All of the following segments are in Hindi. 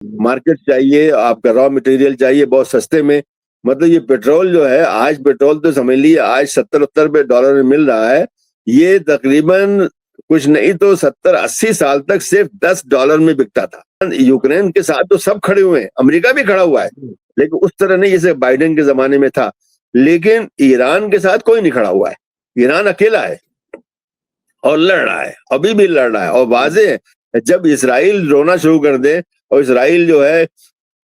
मार्केट चाहिए, आपका रॉ मटेरियल चाहिए बहुत सस्ते में। मतलब ये पेट्रोल जो है, आज पेट्रोल तो समझ लीजिए आज 70-80 रुपए डॉलर में मिल रहा है। ये तकरीबन कुछ नहीं तो 70-80 साल तक सिर्फ $10 में बिकता था। यूक्रेन के साथ तो सब खड़े हुए हैं, अमेरिका भी खड़ा हुआ है, लेकिन उस तरह नहीं जैसे बाइडेन के जमाने में था। लेकिन ईरान के साथ कोई नहीं खड़ा हुआ है, ईरान अकेला है और लड़ रहा है, अभी भी लड़ रहा है। और वाजे है, जब इसराइल रोना शुरू कर दे और इसराइल जो है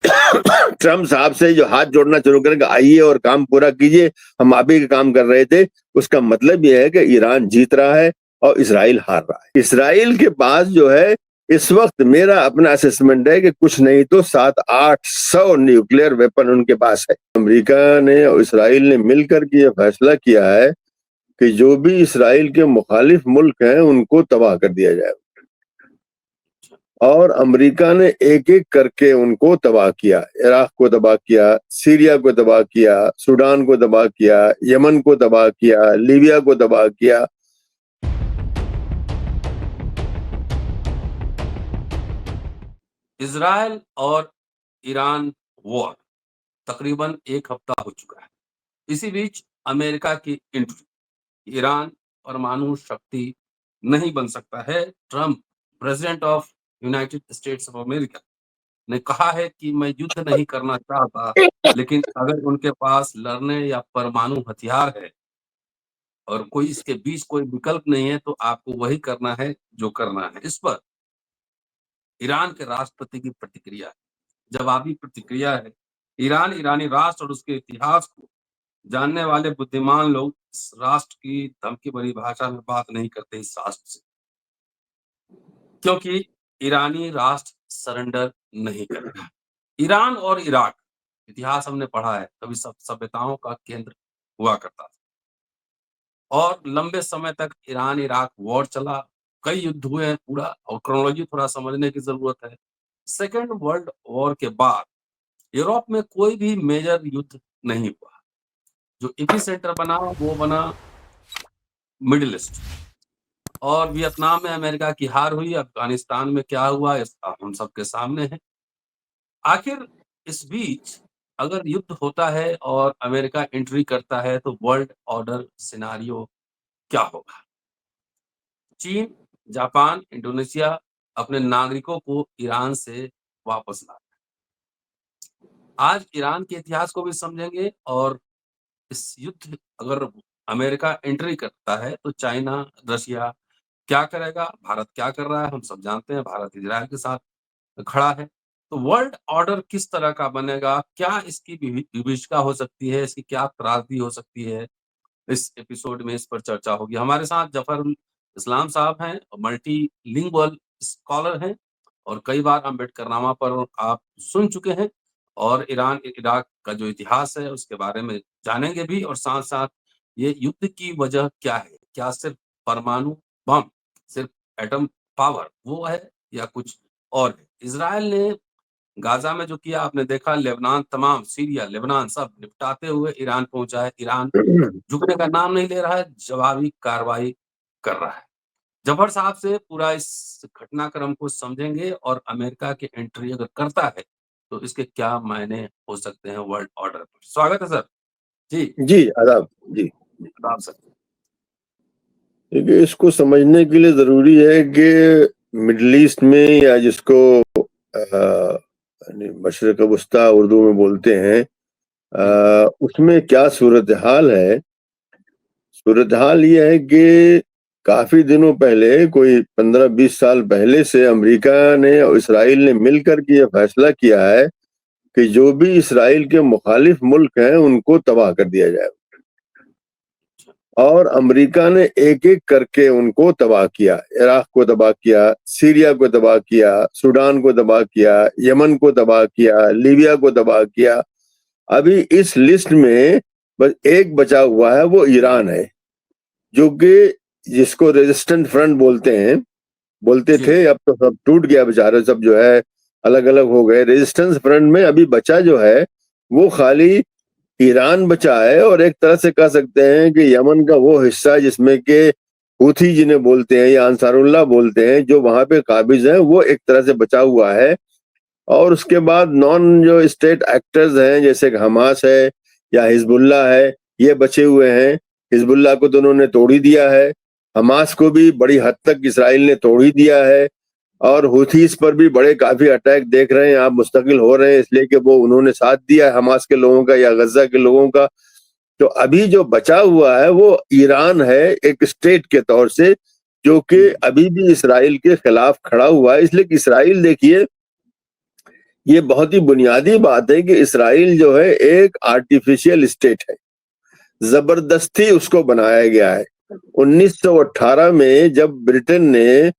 ट्रम्प साहब से जो हाथ जोड़ना शुरू करेगा, आइए और काम पूरा कीजिए, हम आप ही का काम कर रहे थे, उसका मतलब यह है कि ईरान जीत रहा है और इसराइल हार रहा है। इसराइल के पास जो है इस वक्त मेरा अपना असेसमेंट है कि कुछ नहीं तो 700-800 न्यूक्लियर वेपन उनके पास है। अमेरिका ने और इसराइल ने मिलकर के यह फैसला किया है कि जो भी इसराइल के मुखालिफ मुल्क हैं उनको तबाह कर दिया जाए। और अमेरिका ने एक एक करके उनको तबाह किया, इराक को तबाह किया, सीरिया को तबाह किया, सूडान को तबाह किया, यमन को तबाह किया, लीबिया को तबाह किया। इजराइल और ईरान वॉर तकरीबन एक हफ्ता हो चुका है। इसी बीच अमेरिका की एंट्री, ईरान परमाणु शक्ति नहीं बन सकता है। Trump, president of United states of America, ने कहा है कि मैं युद्ध नहीं करना चाहता, लेकिन अगर उनके पास लड़ने या परमाणु हथियार है और कोई इसके बीच कोई विकल्प नहीं है, तो आपको वही करना है जो करना है। इस पर ईरान के राष्ट्रपति की प्रतिक्रिया है, जवाबी प्रतिक्रिया है। ईरान, ईरानी राष्ट्र और उसके इतिहास को जानने वाले बुद्धिमान लोग इस राष्ट्र की धमकी भरी भाषा में बात नहीं करते इस राष्ट्र से, क्योंकि ईरानी राष्ट्र सरेंडर नहीं करेगा। ईरान और इराक, इतिहास हमने पढ़ा है, कभी सब सभ्यताओं का केंद्र हुआ करता था और लंबे समय तक ईरान इराक वॉर चला, कई युद्ध हुए हैं पूरा, और क्रोनोलॉजी थोड़ा समझने की जरूरत है। सेकेंड वर्ल्ड वॉर के बाद यूरोप में कोई भी मेजर युद्ध नहीं हुआ। जो एपिसेंटर बना वो बना मिडिल ईस्ट, और वियतनाम में अमेरिका की हार हुई। अफगानिस्तान में क्या हुआ इस हम सबके सामने है। आखिर इस बीच अगर युद्ध होता है और अमेरिका एंट्री करता है तो वर्ल्ड ऑर्डर सिनारियो क्या होगा? चीन, जापान, इंडोनेशिया अपने नागरिकों को ईरान से वापस ला। आज ईरान के इतिहास को भी समझेंगे, और इस युद्ध अगर अमेरिका एंट्री करता है तो चाइना, रशिया क्या करेगा, भारत क्या कर रहा है, हम सब जानते हैं। भारत इजराइल के साथ खड़ा है। तो वर्ल्ड ऑर्डर किस तरह का बनेगा, क्या इसकी विभीषिका हो सकती है, इसकी क्या त्रासदी हो सकती है, इस एपिसोड में इस पर चर्चा होगी। हमारे साथ जफर इस्लाम साहब हैं, मल्टीलिंगुअल स्कॉलर हैं, और कई बार अम्बेडकरनामा पर आप सुन चुके हैं, और ईरान इराक का जो इतिहास है उसके बारे में जानेंगे भी, और साथ साथ ये युद्ध की वजह क्या है, क्या सिर्फ परमाणु बम, सिर्फ एटम पावर वो है, या कुछ और है। इजराइल ने गाजा में जो किया आपने देखा, लेबनान तमाम, सीरिया, लेबनान सब निपटाते हुए ईरान पहुंचा है। ईरान झुकने का नाम नहीं ले रहा है, जवाबी कार्रवाई कर रहा है। जफर साहब से पूरा इस घटनाक्रम को समझेंगे, और अमेरिका की एंट्री अगर करता है तो इसके क्या मायने हो सकते हैं वर्ल्ड ऑर्डर पर। स्वागत है सर। जी जी आदाब जी। आदाब सर। देखिए, इसको समझने के लिए जरूरी है कि मिडल ईस्ट में, या जिसको मशरिक वस्ता उर्दू में बोलते हैं, उसमें क्या सूरत हाल है। सूरत हाल ये है कि काफी दिनों पहले, कोई 15-20 साल पहले से अमेरिका ने और इसराइल ने मिलकर के यह फैसला किया है कि जो भी इसराइल के मुखालिफ मुल्क हैं उनको तबाह कर दिया जाए। और अमेरिका ने एक एक करके उनको तबाह किया, इराक को तबाह किया, सीरिया को तबाह किया, सूडान को तबाह किया, यमन को तबाह किया, लीबिया को तबाह किया। अभी इस लिस्ट में बस एक बचा हुआ है, वो ईरान है, जो कि जिसको रेजिस्टेंट फ्रंट बोलते थे। अब तो सब टूट गया बेचारे, सब जो है अलग अलग हो गए। रेजिस्टेंस फ्रंट में अभी बचा जो है वो खाली ईरान बचा है, और एक तरह से कह सकते हैं कि यमन का वो हिस्सा जिसमें के हूथी जिन्हें बोलते हैं या अंसारुल्लाह बोलते हैं, जो वहां पे काबिज है, वो एक तरह से बचा हुआ है। और उसके बाद नॉन जो स्टेट एक्टर्स हैं जैसे हमास है या हिजबुल्लाह है, ये बचे हुए हैं। हिजबुल्लाह को तो उन्होंने तोड़ ही दिया है, हमास को भी बड़ी हद तक इसराइल ने तोड़ ही दिया है, और हुथीस पर भी बड़े काफी अटैक देख रहे हैं आप, मुस्तकिल हो रहे हैं, इसलिए कि वो उन्होंने साथ दिया है हमास के लोगों का या गजा के लोगों का। तो अभी जो बचा हुआ है वो ईरान है एक स्टेट के तौर से, जो कि अभी भी इसराइल के खिलाफ खड़ा हुआ है। इसलिए कि इसराइल, देखिए, ये बहुत ही बुनियादी बात है कि इसराइल जो है एक आर्टिफिशियल स्टेट है, जबरदस्ती उसको बनाया गया है। 1918 में जब ब्रिटेन ने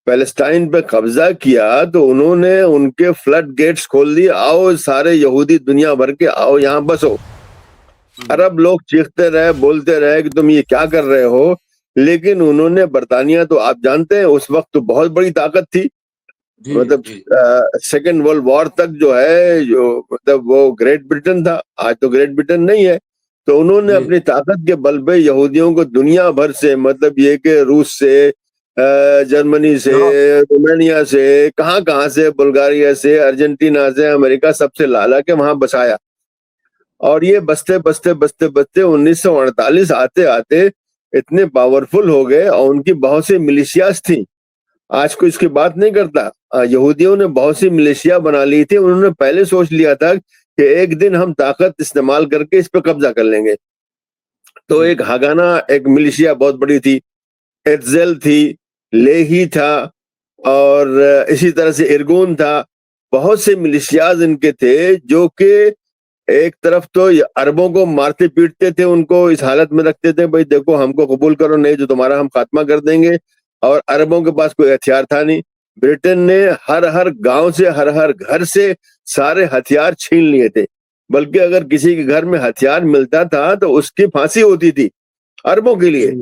पैलेस्टाइन पे कब्जा किया तो उन्होंने उनके फ्लड गेट्स खोल दिए, आओ सारे यहूदी दुनिया भर के आओ यहाँ बसो। अरब लोग चीखते रहे, बोलते रहे कि तुम ये क्या कर रहे हो, लेकिन उन्होंने, बरतानिया तो आप जानते हैं उस वक्त तो बहुत बड़ी ताकत थी, मतलब सेकेंड वर्ल्ड वॉर तक जो है, जो मतलब वो ग्रेट ब्रिटेन था, आज तो ग्रेट ब्रिटेन नहीं है। तो उन्होंने अपनी ताकत के बल पे यहूदियों को दुनिया भर से, मतलब ये कि रूस से, जर्मनी से, रोमानिया से, कहाँ से, बुल्गारिया से, अर्जेंटीना से, अमेरिका, सबसे ला के वहां बसाया। और ये बसते बसते बसते बसते 1948 आते आते इतने पावरफुल हो गए, और उनकी बहुत सी मिलिशियाज थी। आज कोई इसकी बात नहीं करता, यहूदियों ने बहुत सी मिलिशिया बना ली थी। उन्होंने पहले सोच लिया था कि एक दिन हम ताकत इस्तेमाल करके इस पे कब्जा कर लेंगे। तो एक हागाना एक मिलिशिया बहुत बड़ी थी, एत्जेल थी, लेही था, और इसी तरह से इरगून था। बहुत से मिलिशियाज इनके थे जो कि एक तरफ तो अरबों को मारते पीटते थे, उनको इस हालत में रखते थे, भाई देखो हमको कबूल करो, नहीं तो तुम्हारा हम खात्मा कर देंगे। और अरबों के पास कोई हथियार था नहीं। ब्रिटेन ने हर गांव से, हर घर से सारे हथियार छीन लिए थे, बल्कि अगर किसी के घर में हथियार मिलता था तो उसकी फांसी होती थी। अरबों के लिए,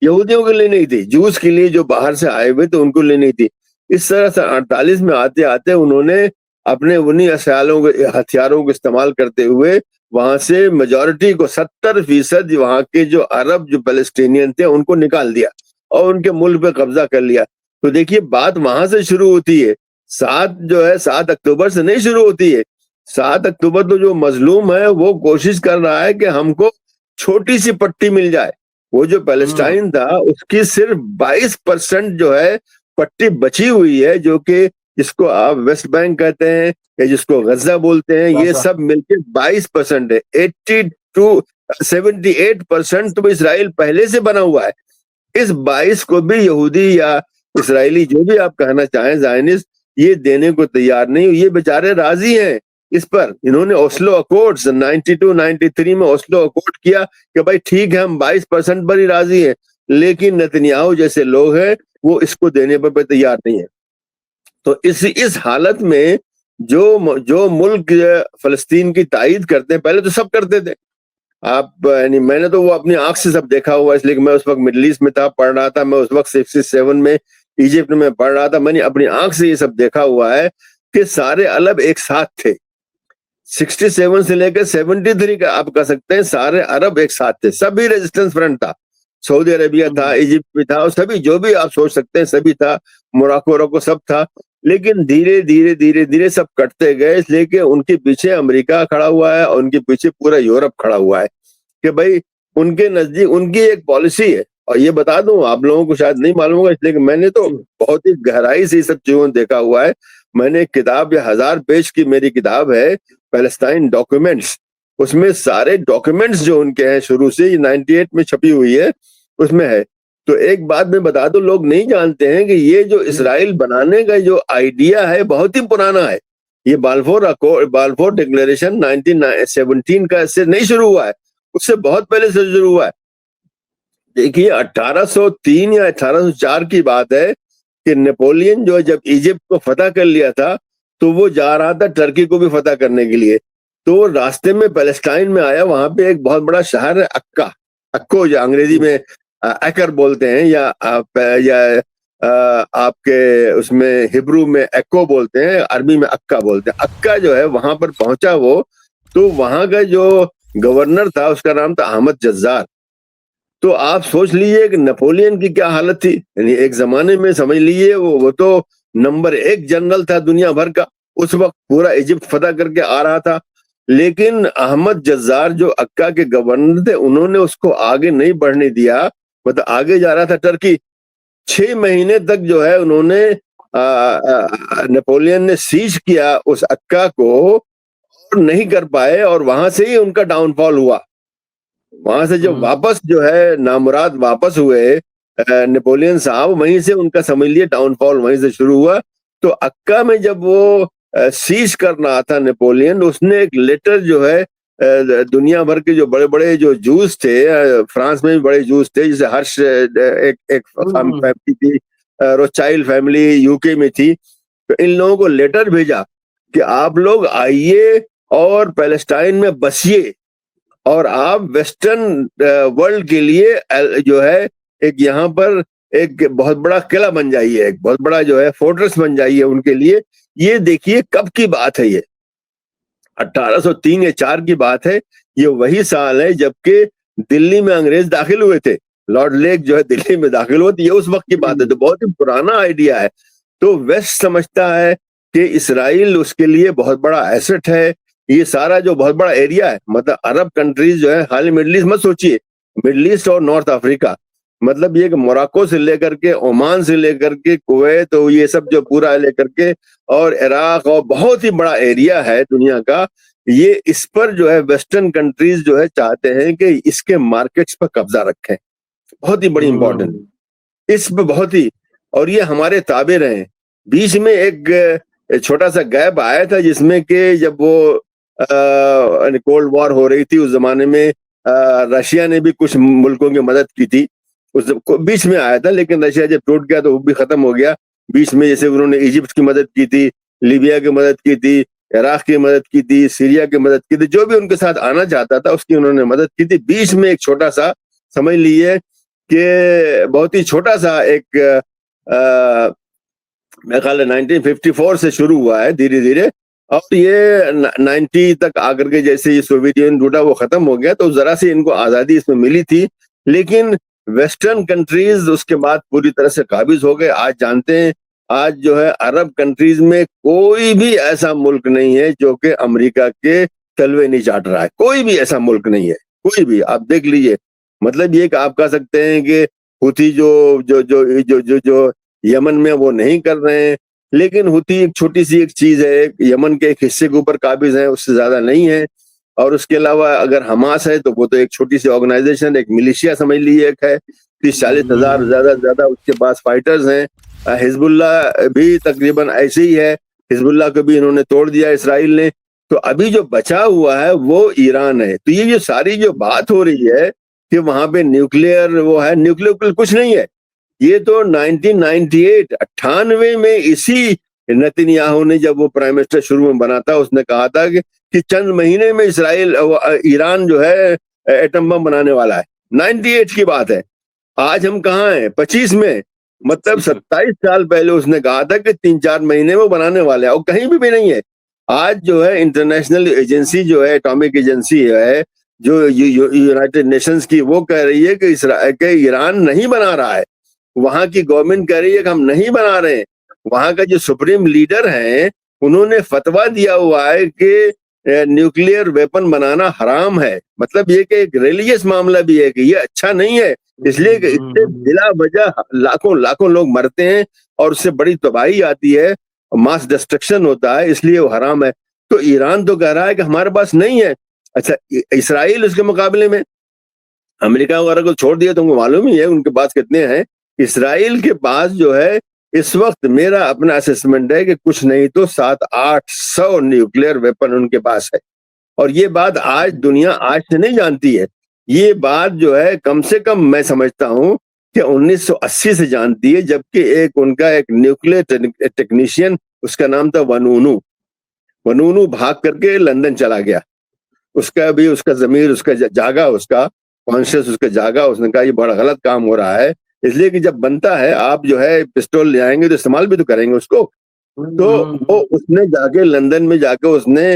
यहूदियों के लिए नहीं थी, जूस के लिए जो बाहर से आए हुए तो उनको लिए नहीं थी। इस तरह से 48 में आते आते उन्होंने अपने उन्हीं हथियारों को इस्तेमाल करते हुए वहां से मेजॉरिटी को, 70% वहां के जो अरब, जो पैलेस्टीनियन थे, उनको निकाल दिया और उनके मुल्क पे कब्जा कर लिया। तो देखिए बात वहां से शुरू होती है, 7 अक्टूबर से नहीं शुरू होती है। 7 अक्टूबर तो जो मजलूम है वो कोशिश कर रहा है कि हमको छोटी सी पट्टी मिल जाए। वो जो पैलेस्टाइन था उसकी सिर्फ 22% जो है पट्टी बची हुई है, जो कि जिसको आप वेस्ट बैंक कहते हैं या जिसको गजा बोलते हैं, ये सब मिलके 22% है। 80 to 78% तो इसराइल पहले से बना हुआ है। इस 22 को भी यहूदी या इसराइली, जो भी आप कहना चाहें, ज़ायनिस्ट, ये देने को तैयार नहीं। ये बेचारे राजी हैं इस पर। इन्होंने ओस्लो अकॉर्ड्स 92-93 में ओस्लो अकॉर्ड किया कि भाई ठीक है हम 22% पर ही राजी हैं, लेकिन नेतन्याहू जैसे लोग हैं वो इसको देने पर तैयार नहीं है। तो इस हालत में जो मुल्क फलस्तीन की तायीद करते हैं, पहले तो सब करते थे, आप यानी मैंने तो वो अपनी आंख से सब देखा हुआ, इसलिए मैं उस वक्त मिडिल ईस्ट में था, पढ़ रहा था। मैं उस वक्त 67 में इजिप्ट में पढ़ रहा था। मैंने अपनी आंख से ये सब देखा हुआ है कि सारे अरब एक साथ थे। 67 से लेकर 73 का आप कह सकते हैं सारे अरब एक साथ थे, सभी रेजिस्टेंस फ्रंट था। सऊदी अरेबिया था, इजिप्ट भी था, और सभी जो भी आप सोच सकते हैं सभी था, मोरक्को सब था। लेकिन धीरे धीरे धीरे धीरे सब कटते गए, इसलिए कि उनके पीछे अमेरिका खड़ा हुआ है और उनके पीछे पूरा यूरोप खड़ा हुआ है कि भाई उनके नजदीक उनकी एक पॉलिसी है। और ये बता दूं, आप लोगों को शायद नहीं मालूम होगा, इसलिए कि मैंने तो बहुत ही गहराई से सब चीजों देखा हुआ है। मैंने एक किताब, या 1000 पेज की मेरी किताब है, पैलेस्टाइन डॉक्यूमेंट्स। उसमें सारे डॉक्यूमेंट्स जो उनके हैं शुरू से, 98 में छपी हुई है, उसमें है। तो एक बात मैं बता दूं, लोग नहीं जानते हैं कि ये जो इसराइल बनाने का जो आइडिया है बहुत ही पुराना है। ये बाल्फोर डिक्लेरेशन 1917 का इससे नहीं शुरू हुआ है, उससे बहुत पहले से शुरू हुआ है। देखिए 1803 या 1804 की बात है कि नेपोलियन जो जब इजिप्ट को फतह कर लिया था तो वो जा रहा था टर्की को भी फतह करने के लिए। तो रास्ते में पैलेस्टाइन में आया, वहां पे एक बहुत बड़ा शहर है अक्का, अक्को जो अंग्रेजी में अकर बोलते हैं, या आपके उसमें हिब्रू में एक्को बोलते हैं, अरबी में अक्का बोलते हैं। अक्का जो है वहां पर पहुंचा वो, तो वहां का जो गवर्नर था उसका नाम था अहमद जज्जार। तो आप सोच लीजिए कि नेपोलियन की क्या हालत थी। यानी एक जमाने में समझ लीजिए वो तो नंबर 1 जनरल था दुनिया भर का, उस वक्त पूरा इजिप्ट फतह करके आ रहा था, लेकिन अहमद जज्जार जो अक्का के गवर्नर थे उन्होंने उसको आगे नहीं बढ़ने दिया, मतलब आगे जा रहा था टर्की। 6 महीने तक जो है उन्होंने नेपोलियन ने सीज किया उस अक्का को और नहीं कर पाए, और वहां से ही उनका डाउनफॉल हुआ। वहां से जब वापस जो है नामुराद वापस हुए नेपोलियन साहब, वहीं से उनका समझ लिए डाउनफॉल वहीं से शुरू हुआ। तो अक्का में जब वो सीज कर रहा था नेपोलियन, उसने एक लेटर जो है दुनिया भर के जो बड़े बड़े जो जूस थे, फ्रांस में भी बड़े जूस थे, जैसे हर्ष एक फैमिली थी, रोथशाइल्ड फैमिली यूके में थी, तो इन लोगों को लेटर भेजा कि आप लोग आइए और पैलेस्टाइन में बसिए, और आप वेस्टर्न वर्ल्ड के लिए जो है एक यहाँ पर एक बहुत बड़ा किला बन जाइए, एक बहुत बड़ा जो है फोर्ट्रेस बन जाइए उनके लिए। ये देखिए कब की बात है, ये 1803 या 4 की बात है। ये वही साल है जबकि दिल्ली में अंग्रेज दाखिल हुए थे, लॉर्ड लेक जो है दिल्ली में दाखिल हुए थे, ये उस वक्त की बात है। तो बहुत ही पुराना आइडिया है। तो वेस्ट समझता है कि इसराइल उसके लिए बहुत बड़ा एसेट है। ये सारा जो बहुत बड़ा एरिया है, मतलब अरब कंट्रीज जो है, खाली मिडल ईस्ट मत सोचिए, मिडल ईस्ट और नॉर्थ अफ्रीका, मतलब ये मोरक्को से लेकर के ओमान से लेकर के कुवैत, तो ये सब जो पूरा लेकर के और इराक, और बहुत ही बड़ा एरिया है दुनिया का। ये इस पर जो है वेस्टर्न कंट्रीज जो है चाहते हैं कि इसके मार्केट्स पर कब्जा रखें, बहुत ही बड़ी इंपॉर्टेंट इस पे बहुत ही, और ये हमारे ताबे रहे। बीच में एक छोटा सा गैप आया था जिसमें कि जब वो कोल्ड वॉर हो रही थी उस जमाने में, रशिया ने भी कुछ मुल्कों की मदद की थी, उस बीच में आया था, लेकिन रशिया जब टूट गया तो वो भी खत्म हो गया। बीच में जैसे उन्होंने इजिप्ट की मदद की थी, लीबिया की मदद की थी, इराक की मदद की थी, सीरिया की मदद की थी, जो भी उनके साथ आना चाहता था उसकी उन्होंने मदद की थी। बीच में एक छोटा सा, समझ लीजिए कि बहुत ही छोटा सा एक मेरे ख्याल है 1954 से शुरू हुआ है धीरे धीरे, और ये 90 तक आकर के जैसे ये सोवियत यूनियन टूटा वो खत्म हो गया, तो जरा सी इनको आजादी इसमें मिली थी। लेकिन वेस्टर्न कंट्रीज उसके बाद पूरी तरह से काबिज हो गए। आज जानते हैं, आज जो है अरब कंट्रीज में कोई भी ऐसा मुल्क नहीं है जो कि अमेरिका के तलवे नहीं चाट रहा है, कोई भी ऐसा मुल्क नहीं है, कोई भी। आप देख लीजिए, मतलब ये कि आप कह सकते हैं कि हुती जो जो जो जो जो जो यमन में वो नहीं कर रहे हैं, लेकिन हुती एक छोटी सी एक चीज है, यमन के एक हिस्से के ऊपर काबिज है, उससे ज्यादा नहीं है। और उसके अलावा अगर हमास है तो वो तो एक छोटी सी ऑर्गेनाइजेशन, एक मिलिशिया समझ लीजिए, एक है 30-40 हजार ज्यादा उसके पास फाइटर्स हैं। हिजबुल्ला भी तकरीबन ऐसे ही है, हिजबुल्ला को भी इन्होंने तोड़ दिया इसराइल ने। तो अभी जो बचा हुआ है वो ईरान है। तो ये जो सारी जो बात हो रही है कि वहां पे न्यूक्लियर वो है, न्यूक्लियर कुछ नहीं है। ये तो 1998 98 में इसी नेतन्याहू ने, जब वो प्राइम मिनिस्टर शुरू में बना था, उसने कहा था कि चंद महीने में इसराइल ईरान जो है एटम बम बनाने वाला है। 98 की बात है। आज हम कहाँ हैं? 25 में, मतलब 27 साल पहले उसने कहा था कि 3-4 महीने में बनाने वाले हैं, और कहीं भी नहीं है। आज जो है इंटरनेशनल एजेंसी जो है, एटॉमिक एजेंसी है जो यूनाइटेड नेशंस की, वो कह रही है कि ईरान नहीं बना रहा है। वहां की गवर्नमेंट कह रही है कि हम नहीं बना रहे हैं। वहां का जो सुप्रीम लीडर है उन्होंने फतवा दिया हुआ है कि न्यूक्लियर वेपन बनाना हराम है। मतलब ये कि एक रिलीजियस मामला भी है कि ये अच्छा नहीं है, इसलिए कि इससे बिला वजह लाखों लाखों लोग मरते हैं और उससे बड़ी तबाही आती है, मास डिस्ट्रक्शन होता है, इसलिए वो हराम है। तो ईरान तो कह रहा है कि हमारे पास नहीं है। अच्छा, इसराइल उसके मुकाबले में, अमेरिका वगैरह को छोड़ दिया, तुमको मालूम ही है उनके पास कितने हैं। इसराइल के पास जो है इस वक्त, मेरा अपना असेसमेंट है कि कुछ नहीं तो 700-800 न्यूक्लियर वेपन उनके पास है। और ये बात आज दुनिया आज से नहीं जानती है, ये बात जो है कम से कम मैं समझता हूं कि 1980 से जानती है, जबकि एक उनका एक न्यूक्लियर टेक्नीशियन, उसका नाम था वनूनू भाग करके लंदन चला गया। उसका भी, उसका जमीर उसका जागा, उसका कॉन्शियस उसका जागा, उसने कहा ये बड़ा गलत काम हो रहा है, इसलिए कि जब बनता है, आप जो है पिस्टल ले आएंगे तो इस्तेमाल भी तो करेंगे उसको। तो वो उसने जाके लंदन में जाके उसने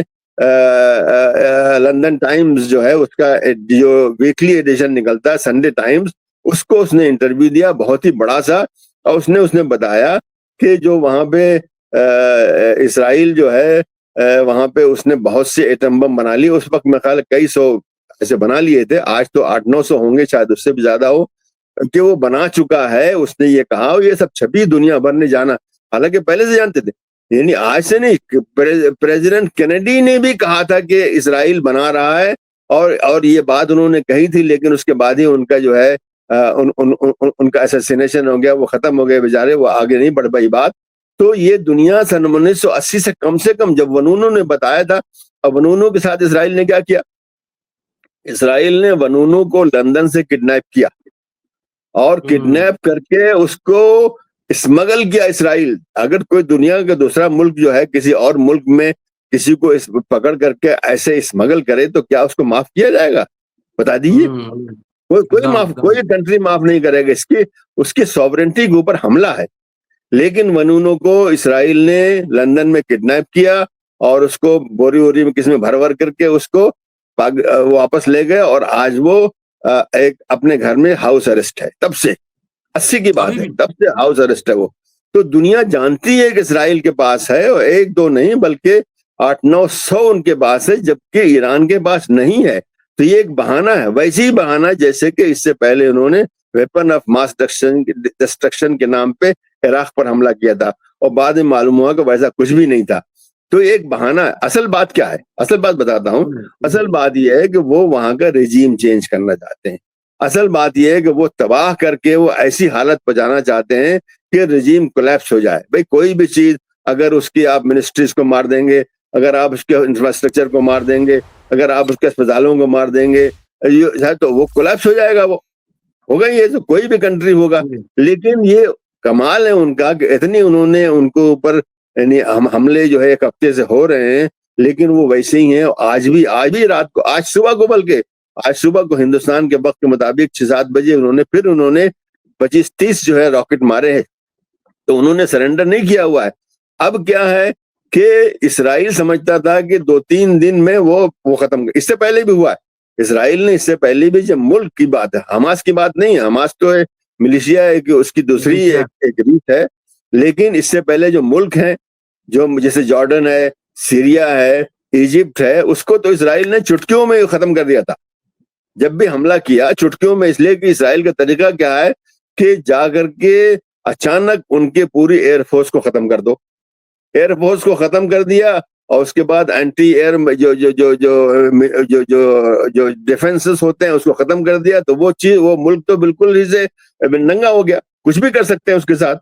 लंदन टाइम्स जो है उसका जो वीकली एडिशन निकलता है, संडे टाइम्स, उसको उसने इंटरव्यू दिया बहुत ही बड़ा सा, और उसने बताया कि जो वहां पे इसराइल जो है वहां पे उसने बहुत से एटम बम बना लिए। उस वक्त मेरे ख्याल कई सौ ऐसे बना लिए थे, आज तो 800-900 होंगे, शायद उससे भी ज्यादा हो, कि वो बना चुका है। उसने ये कहा और ये सब छवि दुनिया भर ने जाना, हालांकि पहले से जानते थे, यानी आज से नहीं। प्रेसिडेंट केनेडी ने भी कहा था कि इसराइल बना रहा है, और ये बात उन्होंने कही थी, लेकिन उसके बाद ही उनका जो है उनका असैसिनेशन हो गया, वो खत्म हो गए बेचारे, वो आगे नहीं बढ़ पाई बात। तो ये दुनिया सन 1980 से कम जब वनूनों ने बताया था। अब वनूनों के साथ इसराइल ने क्या किया? इसराइल ने वनूनों को लंदन से किडनैप किया और किडनैप करके उसको स्मगल किया इसराइल। अगर कोई दुनिया का दूसरा मुल्क जो है किसी और मुल्क में किसी को पकड़ करके ऐसे स्मगल करे तो क्या उसको माफ किया जाएगा? बता दीजिए। कोई कंट्री माफ नहीं करेगा। इसकी उसकी सॉवरेंटी के ऊपर हमला है। लेकिन वनूनों को इसराइल ने लंदन में किडनैप किया और उसको बोरी वोरी में किसी में भर भर करके उसको वापस ले गए, और आज वो एक अपने घर में हाउस अरेस्ट है। तब से 80 की बात है, तब से हाउस अरेस्ट है वो। तो दुनिया जानती है कि इसराइल के पास है, और एक दो नहीं बल्कि 800-900 उनके पास है, जबकि ईरान के पास नहीं है। तो ये एक बहाना है, वैसे ही बहाना जैसे कि इससे पहले उन्होंने वेपन ऑफ मास डिस्ट्रक्शन के नाम पे इराक पर हमला किया था, और बाद में मालूम हुआ कि वैसा कुछ भी नहीं था। तो एक बहाना है। असल बात क्या है? असल बात बताता हूँ। असल बात यह है कि वो वहां का रिजीम चेंज करना चाहते हैं। असल बात यह है कि वो तबाह करके वो ऐसी हालत पहुंचाना चाहते हैं कि रिजीम कोलैप्स हो जाए। भाई कोई भी चीज, अगर उसकी आप मिनिस्ट्रीज को मार देंगे, अगर आप उसके इंफ्रास्ट्रक्चर को मार देंगे, अगर आप उसके अस्पतालों को मार देंगे, तो वो कोलैप्स हो जाएगा। वो होगा, ये तो कोई भी कंट्री होगा। लेकिन ये कमाल है उनका कि इतनी उन्होंने उनको ऊपर यानी हमले जो है एक हफ्ते से हो रहे हैं, लेकिन वो वैसे ही हैं। आज भी रात को, आज सुबह को हिंदुस्तान के वक्त के मुताबिक 6-7 बजे उन्होंने 25-30 जो है रॉकेट मारे हैं। तो उन्होंने सरेंडर नहीं किया हुआ है। अब क्या है कि इसराइल समझता था कि 2-3 दिन में वो खत्म। इससे पहले भी हुआ है। इसराइल ने इससे पहले भी, जब मुल्क की बात है, हमास की बात नहीं है, हमास तो मिलिशिया है कि उसकी दूसरी एक रीत है। लेकिन इससे पहले जो मुल्क हैं, जो जैसे जॉर्डन है, सीरिया है, इजिप्ट है, उसको तो इसराइल ने चुटकियों में खत्म कर दिया था। जब भी हमला किया चुटकियों में, इसलिए कि इसराइल का तरीका क्या है कि जाकर के अचानक उनके पूरी एयरफोर्स को खत्म कर दो। एयरफोर्स को खत्म कर दिया, और उसके बाद एंटी एयर जो जो जो जो जो जो जो डिफेंसेस होते हैं उसको खत्म कर दिया। तो वो मुल्क तो बिल्कुल ही से नंगा हो गया, कुछ भी कर सकते हैं उसके साथ।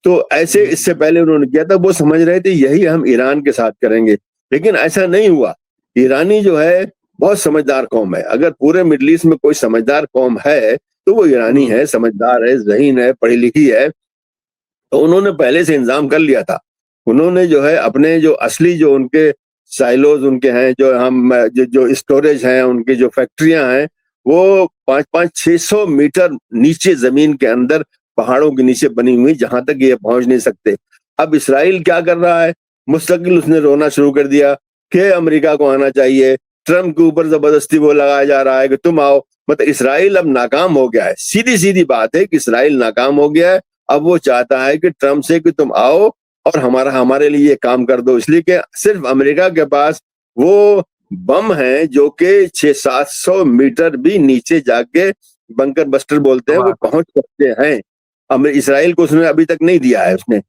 तो ऐसे इससे पहले उन्होंने किया था। वो समझ रहे थे यही हम ईरान के साथ करेंगे, लेकिन ऐसा नहीं हुआ। ईरानी जो है बहुत समझदार कौम है। अगर पूरे मिडल ईस्ट में कोई समझदार कौम है तो वो ईरानी है। समझदार है, ज़हीन है, पढ़ी लिखी है। तो उन्होंने पहले से इंतजाम कर लिया था। उन्होंने जो है अपने जो असली जो उनके साइलोज उनके हैं, जो स्टोरेज हैं, उनकी जो फैक्ट्रियां हैं, वो 500-600 मीटर नीचे जमीन के अंदर पहाड़ों के नीचे बनी हुई, जहां तक ये पहुंच नहीं सकते। अब इसराइल क्या कर रहा है? मुस्तकिल उसने रोना शुरू कर दिया कि अमेरिका को आना चाहिए। ट्रम्प के ऊपर जबरदस्ती वो लगाया जा रहा है कि तुम आओ। मतलब इसराइल अब नाकाम हो गया है। सीधी सीधी बात है कि इसराइल नाकाम हो गया है। अब वो चाहता है कि ट्रम्प से कि तुम आओ और हमारे लिए काम कर दो। इसलिए कि सिर्फ अमेरिका के पास वो बम है जो कि 600-700 मीटर भी नीचे जाके, बंकर बस्टर बोलते हैं, वो पहुंच सकते हैं। इसराइल को उसने अभी तक नहीं दिया है उसने।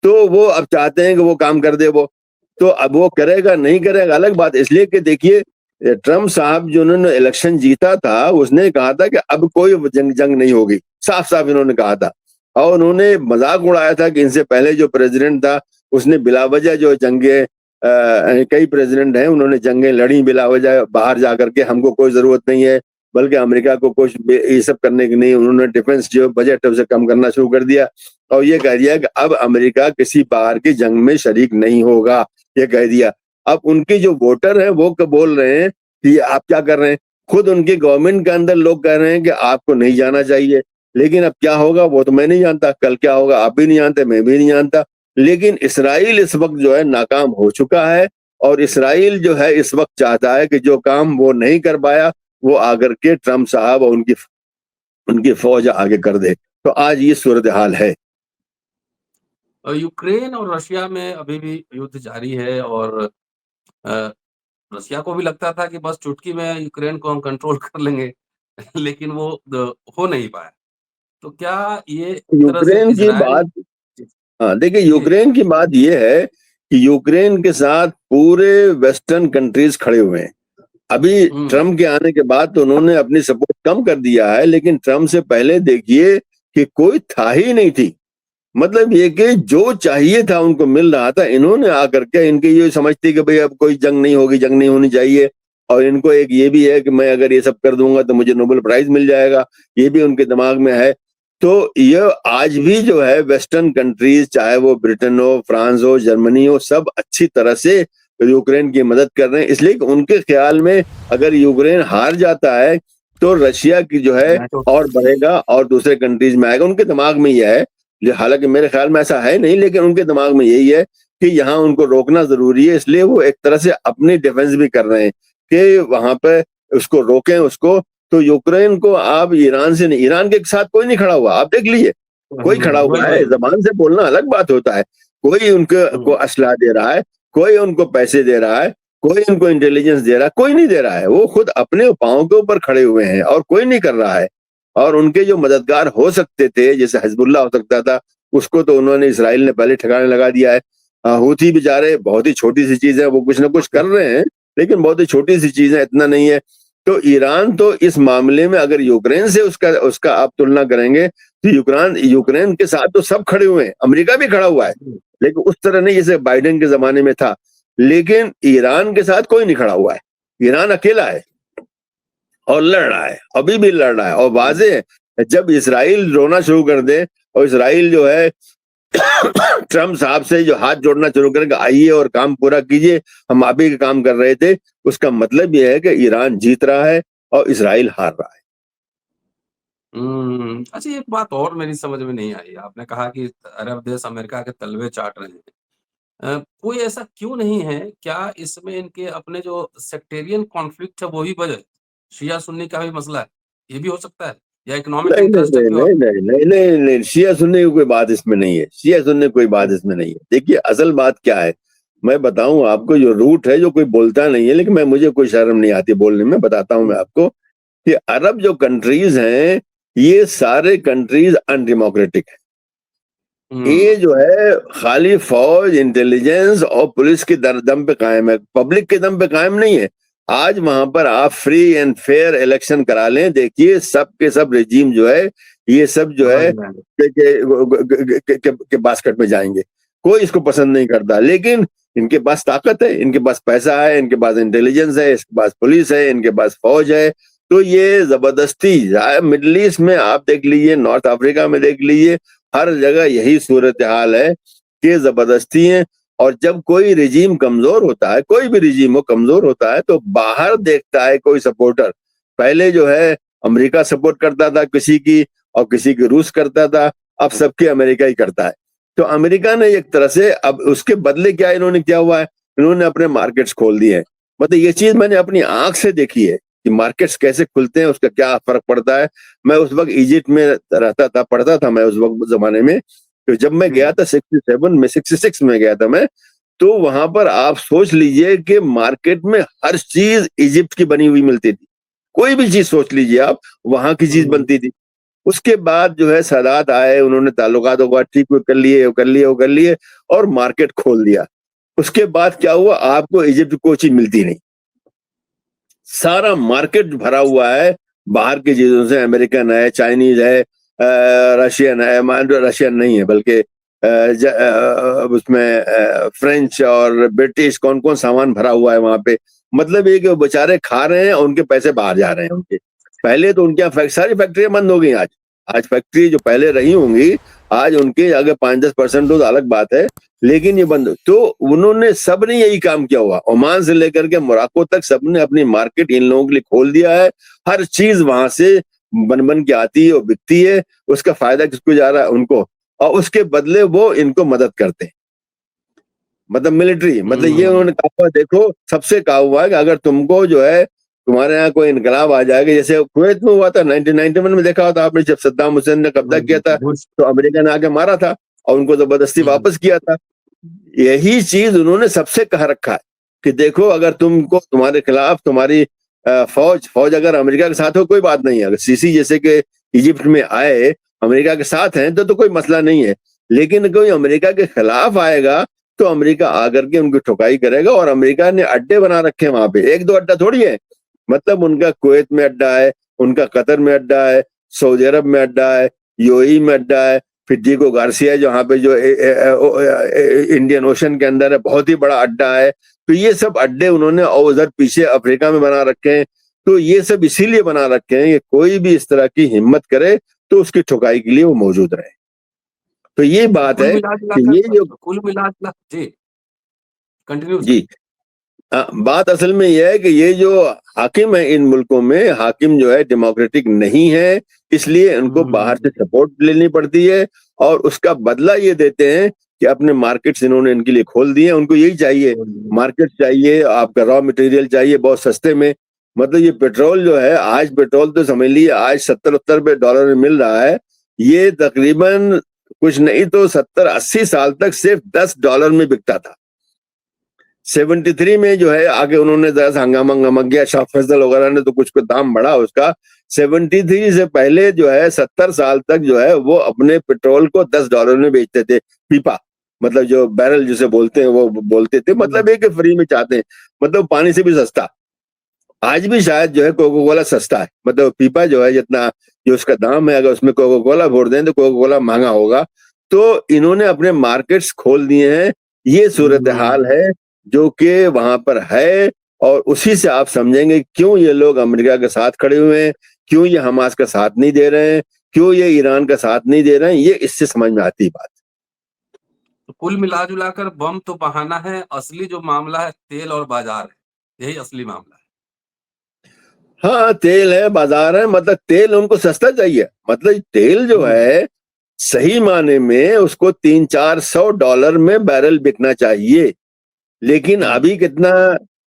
तो वो अब चाहते हैं कि वो काम कर दे वो। तो अब वो करेगा नहीं करेगा अलग बात। इसलिए कि देखिए, ट्रम्प साहब जो उन्होंने इलेक्शन जीता था, उसने कहा था कि अब कोई जंग नहीं होगी। साफ साफ इन्होंने कहा था। और उन्होंने मजाक उड़ाया था कि इनसे पहले जो प्रेसिडेंट था उसने बिलावजह जो जंगे, कई प्रेसिडेंट हैं उन्होंने जंगें लड़ी बिलावजह बाहर जाकर के, हमको कोई जरूरत नहीं है, बल्कि अमेरिका को कुछ ये सब करने की नहीं। उन्होंने डिफेंस जो बजट है उसे कम करना शुरू कर दिया, और ये कह दिया कि अब अमेरिका किसी बाहर की जंग में शरीक नहीं होगा, ये कह दिया। अब उनके जो वोटर हैं वो बोल रहे हैं कि आप क्या कर रहे हैं। खुद उनकी गवर्नमेंट के अंदर लोग कह रहे हैं कि आपको नहीं जाना चाहिए। लेकिन अब क्या होगा वो तो मैं नहीं जानता। कल क्या होगा आप भी नहीं जानते, मैं भी नहीं जानता। लेकिन इसराइल इस वक्त जो है नाकाम हो चुका है, और इसराइल जो है इस वक्त चाहता है कि जो काम वो नहीं कर पाया वो आकर के ट्रम्प साहब और उनकी फौज आगे कर दे। तो आज ये सूरत हाल है। यूक्रेन और रशिया में अभी भी युद्ध जारी है और अ, रशिया को भी लगता था कि बस चुटकी में यूक्रेन को हम कंट्रोल कर लेंगे, लेकिन वो हो नहीं पाया। तो क्या ये एक तरह से यूक्रेन की इज़राइल बात, हाँ देखिए, जी, यूक्रेन की बात ये है कि यूक्रेन के साथ पूरे वेस्टर्न कंट्रीज खड़े हुए हैं। अभी हुँ, ट्रम्प के आने के बाद तो उन्होंने अपनी सपोर्ट कम कर दिया है, लेकिन ट्रम्प से पहले देखिए कि कोई था ही नहीं थी। मतलब ये कि जो चाहिए था उनको मिल रहा था। इन्होंने आकर के इनकी ये समझती कि भाई अब कोई जंग नहीं होगी, जंग नहीं होनी चाहिए, और इनको एक ये भी है कि मैं अगर ये सब कर दूंगा तो मुझे नोबेल प्राइज मिल जाएगा, ये भी उनके दिमाग में है। तो ये आज भी जो है वेस्टर्न कंट्रीज, चाहे वो ब्रिटेन हो, फ्रांस हो, जर्मनी हो, सब अच्छी तरह से यूक्रेन की मदद कर रहे हैं, इसलिए कि उनके ख्याल में अगर यूक्रेन हार जाता है तो रशिया की जो है नेटो और बढ़ेगा और दूसरे कंट्रीज में आएगा। उनके दिमाग में यह है, हालांकि मेरे ख्याल में ऐसा है नहीं, लेकिन उनके दिमाग में यही है कि यहाँ उनको रोकना जरूरी है, इसलिए वो एक तरह से अपनी डिफेंस भी कर रहे हैं कि वहां पे उसको रोकें उसको। तो यूक्रेन को आप ईरान से नहीं, ईरान के साथ कोई नहीं खड़ा हुआ, आप देख लीजिए, कोई खड़ा वही, हुआ है, वही। जबान से बोलना अलग बात होता है। कोई उनको को हुँ, असला दे रहा है, कोई उनको पैसे दे रहा है, कोई उनको इंटेलिजेंस दे रहा है, कोई नहीं दे रहा है। वो खुद अपने पांव के ऊपर खड़े हुए हैं और कोई नहीं कर रहा है। और उनके जो मददगार हो सकते थे, जैसे हिजबुल्लाह हो सकता था, उसको तो उन्होंने, इसराइल ने पहले ठिकाने लगा दिया है। हूथी बेचारे बहुत ही छोटी सी चीज है, वो कुछ ना कुछ कर रहे हैं, लेकिन बहुत ही छोटी सी चीज है, इतना नहीं है। तो ईरान तो इस मामले में अगर यूक्रेन से उसका उसका आप तुलना करेंगे तो यूक्रेन यूक्रेन के साथ तो सब खड़े हुए हैं, अमेरिका भी खड़ा हुआ है, हुँ, लेकिन उस तरह नहीं जैसे बाइडेन के जमाने में था। लेकिन ईरान के साथ कोई नहीं खड़ा हुआ है, ईरान अकेला है और लड़ रहा है, अभी भी लड़ रहा है। और हुँ। वाजे है, जब इसराइल रोना शुरू कर दे और इसराइल जो है ट्रम्प साहब से जो हाथ जोड़ना शुरू करेगा, आइए और काम पूरा कीजिए, हम आप ही का काम कर रहे थे, उसका मतलब यह है कि ईरान जीत रहा है और इसराइल हार रहा है। अच्छा एक बात और मेरी समझ में नहीं आई, आपने कहा कि अरब देश अमेरिका के तलवे चाट रहे हैं। कोई ऐसा क्यों नहीं है? क्या इसमें इनके अपने जो सेक्टेरियन कॉन्फ्लिक्ट है वो ही वजह है? शिया सुन्नी का भी मसला है, ये भी हो सकता है? या इकोनॉमिक नहीं नहीं इंटरेस्ट है नहीं प्योर? नहीं नहीं नहीं नहीं नहीं, शिया सुन्नी की कोई बात इसमें नहीं है, शिया सुन्नी की कोई बात हुँ, इसमें नहीं है। देखिए असल बात क्या है, मैं बताऊं आपको, जो रूट है, जो कोई बोलता नहीं है, लेकिन मैं, मुझे कोई शर्म नहीं आती बोलने में, बताता हूं मैं हुँ, आपको कि अरब जो कंट्रीज हैं, ये सारे कंट्रीज अनडेमोक्रेटिक हैं। ये हुँ, जो है खाली फौज, इंटेलिजेंस और पुलिस के दम पे कायम है, पब्लिक के दम पे कायम नहीं है। आज वहां पर आप फ्री एंड फेयर इलेक्शन करा लें, देखिए सब के सब रेजिम जो है, ये सब जो समझ है में आया। के बास्केट में जाएंगे। कोई इसको पसंद नहीं करता, लेकिन इनके पास ताकत है, इनके पास पैसा है, इनके पास इंटेलिजेंस है, इनके पास पुलिस है, इनके पास फौज है। तो ये जबरदस्ती, मिडल ईस्ट में आप देख लीजिए, नॉर्थ अफ्रीका में देख लीजिए, हर जगह यही सूरत हाल है कि जबरदस्ती है। और जब कोई रिजीम कमजोर होता है, कोई भी रिजीम हो कमजोर होता है, तो बाहर देखता है कोई सपोर्टर। पहले जो है अमेरिका सपोर्ट करता था किसी की, और किसी की रूस करता था, अब सबके अमेरिका ही करता है। तो अमेरिका ने एक तरह से, अब उसके बदले क्या इन्होंने किया हुआ है, इन्होंने अपने मार्केट्स खोल दिए हैं। मतलब ये चीज मैंने अपनी आंख से देखी है कि मार्केट्स कैसे खुलते हैं, उसका क्या फर्क पड़ता है। मैं उस वक्त इजिप्ट में रहता था, पढ़ता था मैं उस वक्त जमाने में। तो जब मैं हुँ, गया था 67 में, 66 में गया था मैं, तो वहां पर आप सोच लीजिए कि मार्केट में हर चीज इजिप्ट की बनी हुई मिलती थी। कोई भी चीज सोच लीजिए आप, वहां की हुँ, चीज हुँ, बनती थी। उसके बाद जो है सादात आए, उन्होंने ताल्लुकात वगैरह ठीक कर लिए, वो कर लिए, वो कर लिए, और मार्केट खोल दिया। उसके बाद क्या हुआ, आपको इजिप्ट कोई चीज मिलती नहीं, सारा मार्केट भरा हुआ है बाहर की चीजों से, अमेरिकन है, चाइनीज है, रशियन है, मान लो रशियन नहीं है बल्कि उसमें फ्रेंच और ब्रिटिश, कौन कौन सामान भरा हुआ है वहां पे। मतलब ये कि वो बेचारे खा रहे हैं और उनके पैसे बाहर जा रहे हैं उनके। पहले तो उनके यहाँ सारी फैक्ट्रियां बंद हो गई। आज आज फैक्ट्री जो पहले रही होंगी, आज उनके अगर 5-10% हो तो अलग बात है, लेकिन ये बंद। तो उन्होंने, सबने यही काम किया हुआ, ओमान से लेकर के मोरक्को तक सबने अपनी मार्केट इन लोगों के लिए खोल दिया है। हर चीज वहां से बन बन के आती है और बिकती है। उसका फायदा किसको जा रहा है, उनको, और उसके बदले वो इनको मदद करते हैं। मतलब मिलिट्री, मतलब ये उन्होंने हुँ, कहा हुआ, देखो सबसे कहा हुआ है कि अगर तुमको जो है, तुम्हारे यहाँ कोई इनकलाब आ जाएगा, जैसे कुवैत में हुआ था 1991 में, देखा होता आपने, जब सद्दाम हुसैन ने कब्जा हुँ, किया था बुश तो अमेरिका ने आके मारा था। और उनको जबरदस्ती वापस किया था। यही चीज उन्होंने सबसे कह रखा है कि देखो, अगर तुमको तुम्हारे खिलाफ तुम्हारी फौज अगर अमेरिका के साथ हो कोई बात नहीं है, अगर सीसी जैसे कि इजिप्ट में आए अमेरिका के साथ हैं तो कोई मसला नहीं है, लेकिन कोई अमेरिका के खिलाफ आएगा तो अमेरिका आकर के उनकी ठुकाई करेगा। और अमेरिका ने अड्डे बना रखे हैं वहां पे, एक दो अड्डा थोड़ी है, मतलब उनका कुवैत में अड्डा है, उनका कतर में अड्डा है, सऊदी अरब में अड्डा है, यूएई में अड्डा है, फिर डिगो गार्सिया जहाँ पे जो इंडियन ओशन के अंदर है, बहुत ही बड़ा अड्डा है। तो ये सब अड्डे उन्होंने और उधर पीछे अफ्रीका में बना रखे हैं। तो ये सब इसीलिए बना रखे हैं कि कोई भी इस तरह की हिम्मत करे तो उसकी ठुकाई के लिए वो मौजूद रहे। तो ये बात है कि ये जो कुल मिला जी कंटिन्यू जी बात असल में यह है कि ये जो हाकिम है इन मुल्कों में, हाकिम जो है डेमोक्रेटिक नहीं है, इसलिए इनको बाहर से सपोर्ट लेनी पड़ती है और उसका बदला ये देते हैं कि अपने मार्केट्स इन्होंने इनके लिए खोल दिए। उनको यही चाहिए, मार्केट चाहिए, आपका रॉ मटेरियल चाहिए बहुत सस्ते में। मतलब ये पेट्रोल जो है, आज पेट्रोल तो समझ लीजिए आज 70-80 रुपए डॉलर में मिल रहा है। ये तकरीबन कुछ नहीं तो 70-80 साल तक सिर्फ $10 में बिकता था। 73 में जो है आगे उन्होंने जरा सा हंगामा किया, शाह फैसल वगैरह ने, तो कुछ को दाम बढ़ा उसका। 73 से पहले जो है 70 साल तक जो है वो अपने पेट्रोल को $10 में बेचते थे, पीपा, मतलब जो बैरल जिसे बोलते हैं वो बोलते थे, मतलब एक फ्री में चाहते हैं, मतलब पानी से भी सस्ता। आज भी शायद जो है कोको कोला सस्ता है, मतलब पीपा जो है जितना जो उसका दाम है, अगर उसमें कोको कोला भर दें तो कोको कोला महंगा होगा। तो इन्होंने अपने मार्केट्स खोल दिए हैं। ये सूरत हाल है जो कि वहां पर है, और उसी से आप समझेंगे क्यों ये लोग अमेरिका के साथ खड़े हुए हैं, क्यों ये हमास का साथ नहीं दे रहे हैं, क्यों ये ईरान का साथ नहीं दे रहे हैं। ये इससे समझ में आती बात। तो कुल मिला जुला कर बम तो बहाना है, असली जो मामला है तेल और बाजार है, यही असली मामला है। हाँ, तेल है, बाजार है, मतलब तेल उनको सस्ता चाहिए। मतलब तेल जो है सही माने में उसको $300-400 में बैरल बिकना चाहिए, लेकिन अभी कितना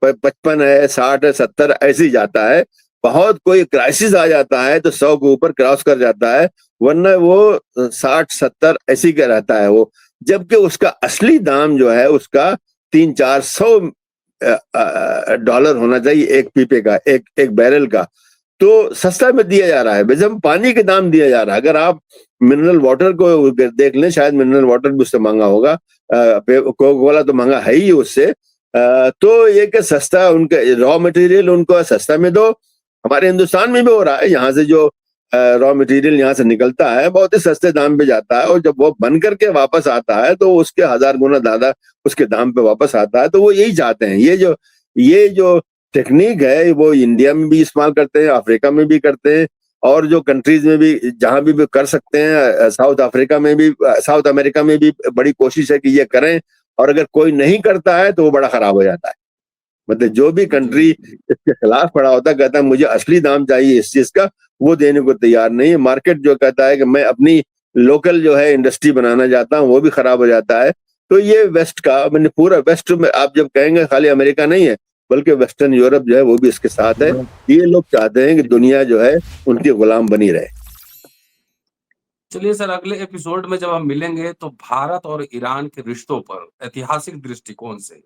55 है, 60 है, 70 ऐसे ही जाता है। बहुत कोई क्राइसिस आ जाता है तो 100 के ऊपर क्रॉस कर जाता है, वरना वो 60-70 ऐसे का रहता है वो। जबकि उसका असली दाम जो है उसका $300-400 होना चाहिए एक पीपे का, एक बैरल का। तो सस्ता में दिया जा रहा है, बेशक पानी के दाम दिया जा रहा है। अगर आप मिनरल वाटर को देख लें, शायद मिनरल वाटर भी उससे महंगा होगा, कोका कोला तो महंगा है ही उससे। तो ये कि सस्ता उनका रॉ मटेरियल उनको सस्ता में दो। हमारे हिंदुस्तान में भी हो रहा है, यहाँ से जो रॉ मटेरियल यहाँ से निकलता है बहुत ही सस्ते दाम पे जाता है, और जब वो बन करके वापस आता है तो उसके 1000 गुना ज्यादा उसके दाम पे वापस आता है। तो वो यही चाहते हैं, ये जो टेक्निक है वो इंडिया में भी इस्तेमाल करते हैं, अफ्रीका में भी करते हैं, और जो कंट्रीज में भी जहां भी कर सकते हैं, साउथ अफ्रीका में भी, साउथ अमेरिका में भी बड़ी कोशिश है कि ये करें। और अगर कोई नहीं करता है तो वो बड़ा खराब हो जाता है। मतलब जो भी कंट्री इसके खिलाफ खड़ा होता है, कहता है मुझे असली दाम चाहिए इस चीज का, वो देने को तैयार नहीं है। मार्केट जो कहता है कि मैं अपनी लोकल जो है इंडस्ट्री बनाना चाहता हूँ, वो भी खराब हो जाता है। तो ये वेस्ट का, मैंने पूरा वेस्ट में, आप जब कहेंगे खाली अमेरिका नहीं है बल्कि वेस्टर्न यूरोप जो है वो भी इसके साथ है। ये लोग चाहते हैं कि दुनिया जो है उनकी गुलाम बनी रहे। चलिए सर, अगले एपिसोड में जब हम मिलेंगे तो भारत और ईरान के रिश्तों पर ऐतिहासिक दृष्टिकोण से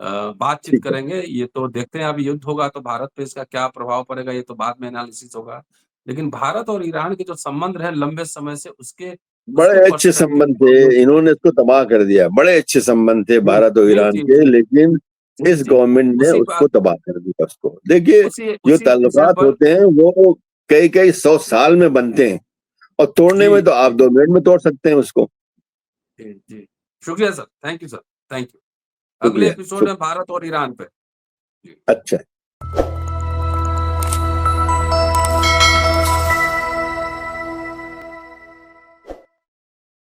बातचीत ठीक है, करेंगे। ये तो देखते हैं, अभी युद्ध होगा तो भारत पे इसका क्या प्रभाव पड़ेगा, ये तो बाद में एनालिसिस होगा। लेकिन भारत और ईरान के जो संबंध रहे लंबे समय से, उसके बड़े अच्छे पर्सपेक्टिव संबंध को हम लोग थे, इन्होंने इसको तबाह कर दिया। बड़े अच्छे संबंध थे जी, भारत और जी, ईरान जी, के, जी, लेकिन जी, इस जी। गवर्नमेंट ने उसी उसको बात तबाह कर दिया उसको। देखिए, उसी जो उसी विषय ताल्लुकात पर होते हैं वो कई कई 100 साल में बनते हैं, और तोड़ने जी, में तो आप जी, 2 मिनट में तोड़ सकते हैं उसको। जी, जी। शुक्रिया sir, thank you sir, thank you. अगले शुक्रिया, एपिसोड में शुक्रिया। भारत और ईरान पे। जी। अच्छा।